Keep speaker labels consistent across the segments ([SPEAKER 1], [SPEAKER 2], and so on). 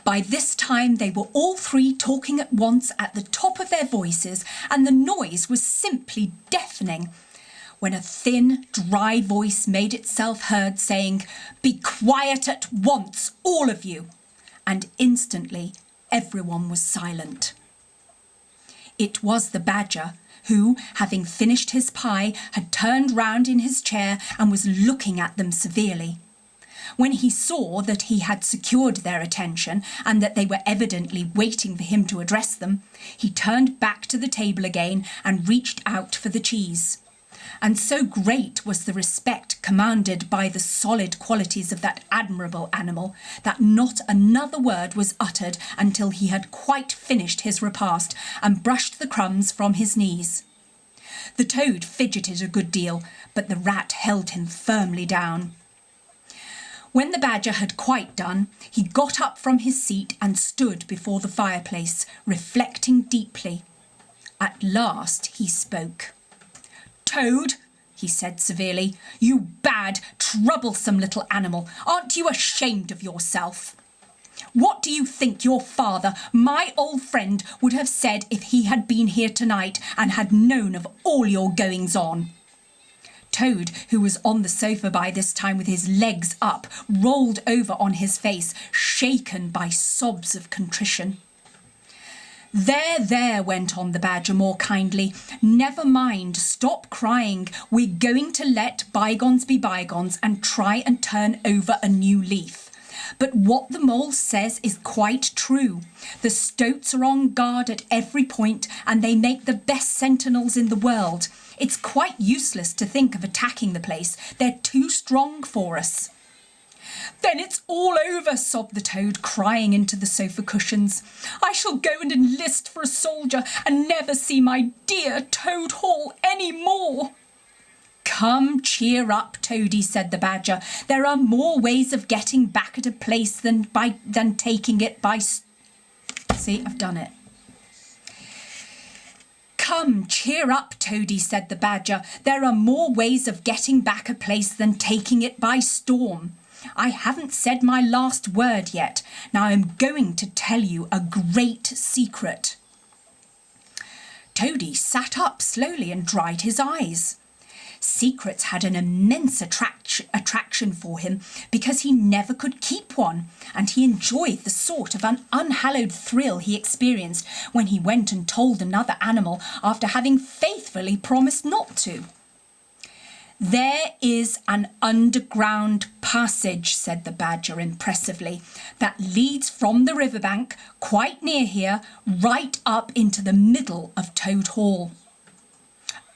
[SPEAKER 1] By this time they were all three talking at once at the top of their voices, and the noise was simply deafening, when a thin, dry voice made itself heard saying, "Be quiet at once, all of you!" And instantly everyone was silent. It was the badger, who, having finished his pie, had turned round in his chair and was looking at them severely. When he saw that he had secured their attention and that they were evidently waiting for him to address them, he turned back to the table again and reached out for the cheese. And so great was the respect commanded by the solid qualities of that admirable animal that not another word was uttered until he had quite finished his repast and brushed the crumbs from his knees. The toad fidgeted a good deal, but the rat held him firmly down. When the badger had quite done, he got up from his seat and stood before the fireplace, reflecting deeply. At last he spoke. "Toad," he said severely, "you bad, troublesome little animal, aren't you ashamed of yourself? What do you think your father, my old friend, would have said if he had been here tonight and had known of all your goings-on?" Toad, who was on the sofa by this time with his legs up, rolled over on his face, shaken by sobs of contrition. There, went on the badger more kindly. "Never mind, stop crying. We're going to let bygones be bygones and try and turn over a new leaf. But what the mole says is quite true. The stoats are on guard at every point and they make the best sentinels in the world. It's quite useless to think of attacking the place. They're too strong for us." "Then it's all over," sobbed the toad, crying into the sofa cushions. "I shall go and enlist for a soldier and never see my dear Toad Hall any more." "Come, cheer up, Toady," said the badger. "There are more ways of getting back at a place than taking it by... See, I've done it. "Come, cheer up, Toady," said the badger. "There are more ways of getting back a place than taking it by storm. I haven't said my last word yet. Now I'm going to tell you a great secret." Toady sat up slowly and dried his eyes. Secrets had an immense attraction for him because he never could keep one, and he enjoyed the sort of an unhallowed thrill he experienced when he went and told another animal after having faithfully promised not to. "There is an underground passage," said the badger impressively, "that leads from the riverbank, quite near here, right up into the middle of Toad Hall."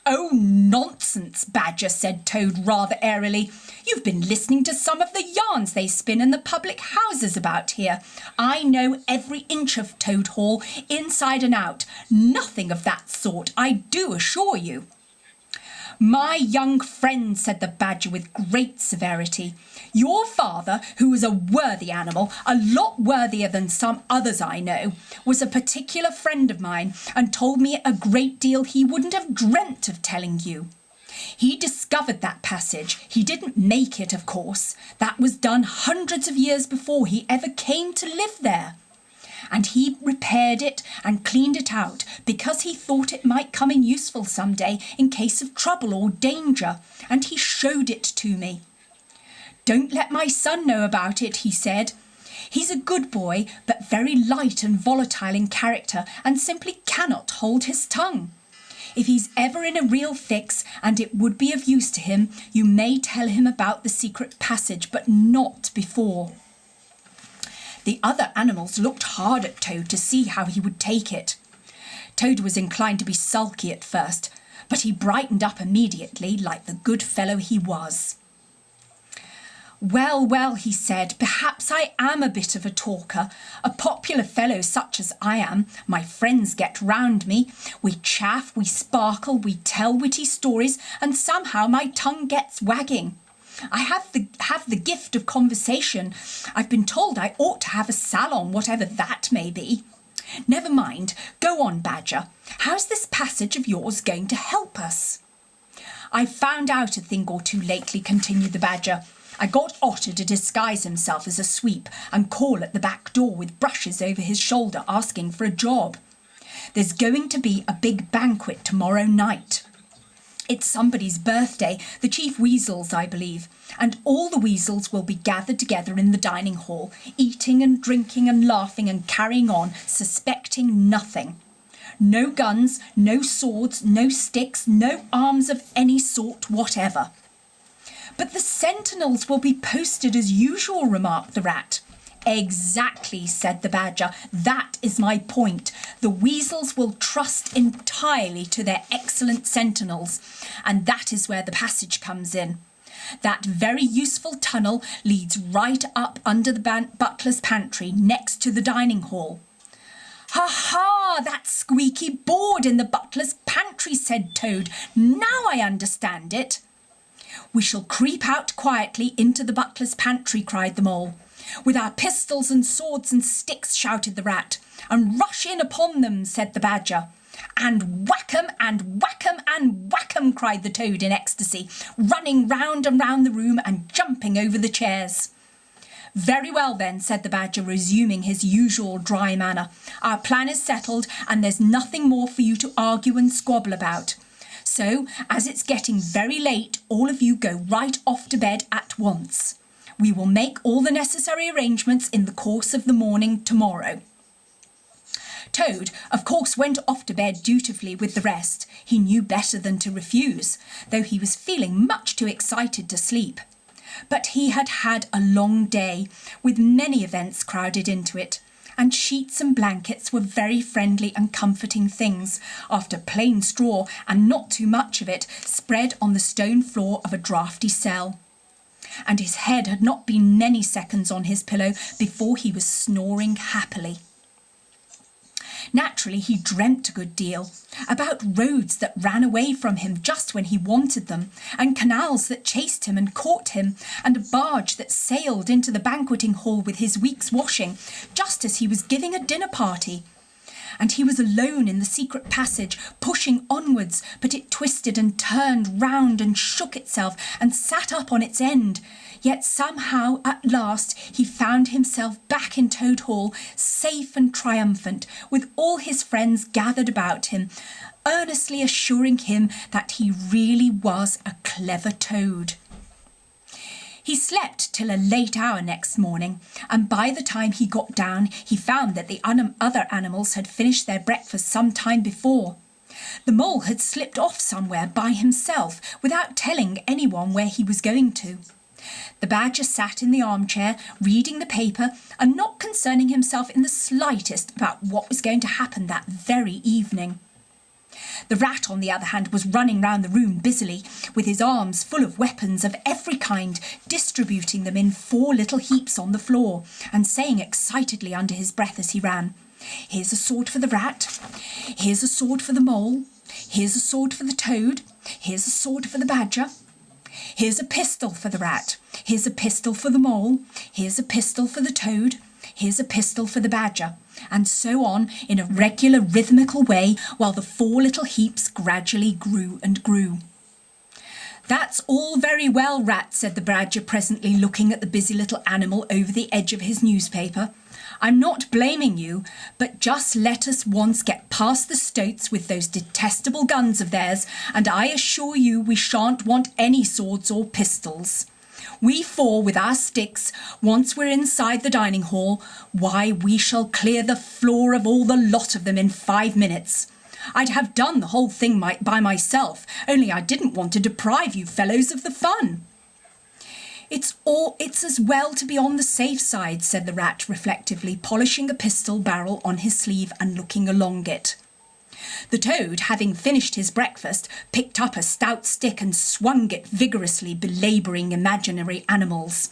[SPEAKER 1] "Oh, nonsense, Badger," said Toad rather airily. "You've been listening to some of the yarns they spin in the public houses about here. I know every inch of Toad Hall, inside and out. Nothing of that sort, I do assure you." "My young friend," said the badger with great severity, "your father, who was a worthy animal, a lot worthier than some others I know, was a particular friend of mine and told me a great deal he wouldn't have dreamt of telling you. He discovered that passage. He didn't make it, of course. That was done hundreds of years before he ever came to live there. And he repaired it and cleaned it out because he thought it might come in useful some day in case of trouble or danger, and he showed it to me. 'Don't let my son know about it,' he said. 'He's a good boy, but very light and volatile in character and simply cannot hold his tongue. If he's ever in a real fix and it would be of use to him, you may tell him about the secret passage, but not before.' The other animals looked hard at Toad to see how he would take it. Toad was inclined to be sulky at first, but he brightened up immediately like the good fellow he was. Well, he said, perhaps I am a bit of a talker, a popular fellow such as I am. My friends get round me. We chaff, we sparkle, we tell witty stories, and somehow my tongue gets wagging. I have the gift of conversation. I've been told I ought to have a salon, whatever that may be. Never mind. Go on, Badger. How's this passage of yours going to help us?" "I've found out a thing or two lately," continued the Badger. I got Otter to disguise himself as a sweep and call at the back door with brushes over his shoulder asking for a job. There's going to be a big banquet tomorrow night. It's somebody's birthday, the Chief Weasel's, I believe, and all the weasels will be gathered together in the dining hall, eating and drinking and laughing and carrying on, suspecting nothing. No guns, no swords, no sticks, no arms of any sort whatever. But the sentinels will be posted as usual, remarked the Rat. Exactly, said the Badger. That is my point. The weasels will trust entirely to their excellent sentinels, and that is where the passage comes in. That very useful tunnel leads right up under the butler's pantry next to the dining hall. Ha ha, that squeaky board in the butler's pantry, said Toad. Now I understand it. We shall creep out quietly into the butler's pantry, cried the Mole. With our pistols and swords and sticks, shouted the Rat. And rush in upon them, said the Badger. And whack 'em, and whack 'em, and whack 'em, cried the Toad in ecstasy, running round and round the room and jumping over the chairs. Very well then, said the Badger, resuming his usual dry manner. Our plan is settled, and there's nothing more for you to argue and squabble about. So, as it's getting very late, all of you go right off to bed at once. We will make all the necessary arrangements in the course of the morning tomorrow. Toad, of course, went off to bed dutifully with the rest. He knew better than to refuse, though he was feeling much too excited to sleep. But he had had a long day, with many events crowded into it, and sheets and blankets were very friendly and comforting things, after plain straw, and not too much of it, spread on the stone floor of a draughty cell. And his head had not been many seconds on his pillow before he was snoring happily. Naturally, he dreamt a good deal, about roads that ran away from him just when he wanted them, and canals that chased him and caught him, and a barge that sailed into the banqueting hall with his week's washing, just as he was giving a dinner party. And he was alone in the secret passage, pushing onwards, but it twisted and turned round and shook itself and sat up on its end. Yet somehow, at last, he found himself back in Toad Hall, safe and triumphant, with all his friends gathered about him, earnestly assuring him that he really was a clever toad. He slept till a late hour next morning, and by the time he got down he found that the other animals had finished their breakfast some time before. The Mole had slipped off somewhere by himself without telling anyone where he was going to. The Badger sat in the armchair, reading the paper and not concerning himself in the slightest about what was going to happen that very evening. The Rat, on the other hand, was running round the room busily, with his arms full of weapons of every kind, distributing them in 4 little heaps on the floor, and saying excitedly under his breath as he ran, "Here's a sword for the Rat, here's a sword for the Mole, here's a sword for the Toad, here's a sword for the Badger, here's a pistol for the Rat, here's a pistol for the Mole, here's a pistol for the Toad, here's a pistol for the Badger," and so on in a regular rhythmical way, while the 4 little heaps gradually grew and grew. "That's all very well, Rat," said the Badger presently, looking at the busy little animal over the edge of his newspaper. "I'm not blaming you, but just let us once get past the Stoats with those detestable guns of theirs, and I assure you we shan't want any swords or pistols. We 4, with our sticks, once we're inside the dining hall, why, we shall clear the floor of all the lot of them in 5 minutes. I'd have done the whole thing by myself, only I didn't want to deprive you fellows of the fun." It's as well to be on the safe side," said the Rat reflectively, polishing a pistol barrel on his sleeve and looking along it. The Toad, having finished his breakfast, picked up a stout stick and swung it vigorously, belabouring imaginary animals.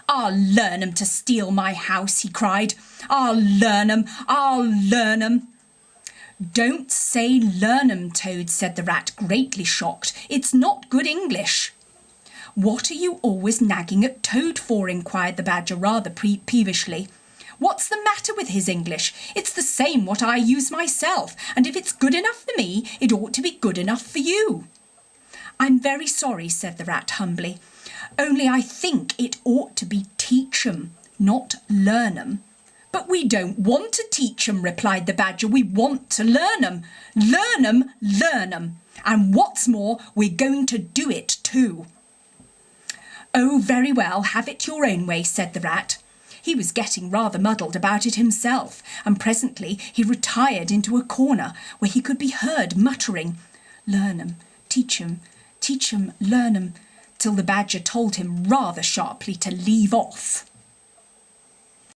[SPEAKER 1] "I'll learn 'em to steal my house," he cried. "I'll learn 'em, I'll learn 'em." "Don't say learn 'em, Toad," said the Rat, greatly shocked. "It's not good English." "What are you always nagging at Toad for?" inquired the Badger rather peevishly. "What's the matter with his English? It's the same what I use myself, and if it's good enough for me, it ought to be good enough for you." "I'm very sorry," said the Rat humbly. Only I think it ought to be teach 'em, not learn 'em. But we don't want to teach 'em, replied the Badger. We want to learn 'em. Learn 'em, learn 'em. And what's more, we're going to do it too. Oh, very well, have it your own way, said the Rat. He was getting rather muddled about it himself, and presently he retired into a corner where he could be heard muttering, learn 'em, teach 'em, learn 'em, till the Badger told him rather sharply to leave off.